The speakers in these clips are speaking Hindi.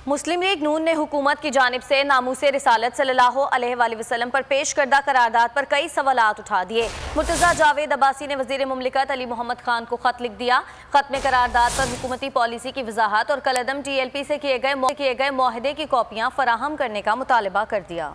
मुस्लिम लीग नून ने हुकूमत की जानिब से नामूसे रिसालत सल्लल्लाहु अलैहि वसल्लम पर पेश करदा करारदाद पर कई सवालात उठा दिए। मुर्तज़ा जावेद अब्बासी ने वज़ीर मुमलिकत अली मोहम्मद खान को खत लिख दिया। खत में करारदाद पर हुकूमती पॉलिसी की वजाहत और कलअदम TLP से किए गए मुआहदे की कॉपियाँ फराहम करने का मुतालबा कर दिया।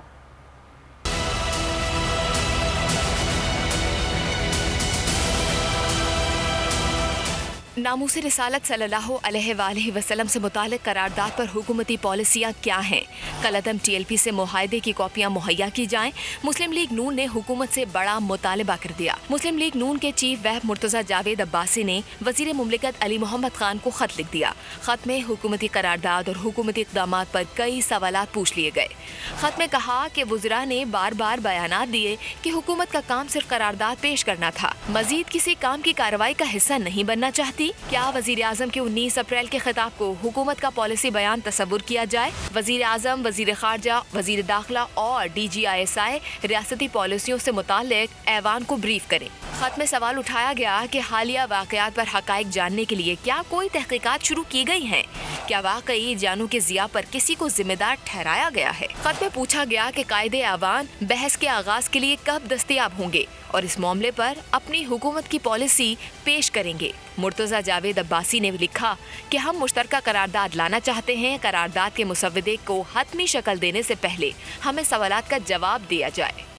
नामूसे रिसालत सल्लल्लाहु अलैहि वसल्लम से मुतालिक करारदाद पर हुकूमती पॉलिसियाँ क्या हैं? कलअदम TLP से मुआहदे की कॉपियाँ मुहैया की जाएं। मुस्लिम लीग नून ने हुकूमत से बड़ा मुतालबा कर दिया। मुस्लिम लीग नून के चीफ व्हिप मुर्तज़ा जावेद अब्बासी ने वज़ीर मुमलिकत अली मोहम्मद खान को खत लिख दिया। खत में हुकूमती करारदाद और हुकूमती इक़दामात पर कई सवालात पूछ लिए गए। खत में कहा कि वज़रा ने बार बार बयानात दिए कि हुकूमत का काम सिर्फ करारदाद पेश करना था, मजीद किसी काम की कार्रवाई का हिस्सा नहीं बनना चाहती। क्या वजीर आजम के 19 अप्रैल के खिताब को हुकूमत का पॉलिसी बयान तस्वुर किया जाए? वजीर आजम, वजीर खारजा, वजीर दाखिला और DGISI रियासती पॉलिसियों से मुतालिक ऐवान को ब्रीफ करें। खत में सवाल उठाया गया कि हालिया वाकयात पर हकाइक जानने के लिए क्या कोई तहकीकात शुरू की गई हैं? क्या वाकई जानों के ज़िया पर किसी को जिम्मेदार ठहराया गया है? खत में पूछा गया कि कायदे ऐवान बहस के आगाज के लिए कब दस्तयाब होंगे और इस मामले पर अपनी हुकूमत की पॉलिसी पेश करेंगे। मुर्तज़ा जावेद अब्बासी ने लिखा कि हम मुश्तरका करारदाद लाना चाहते हैं। करारदाद के मुसव्वदे को हतमी शक्ल देने से पहले हमें सवालात का जवाब दिया जाए।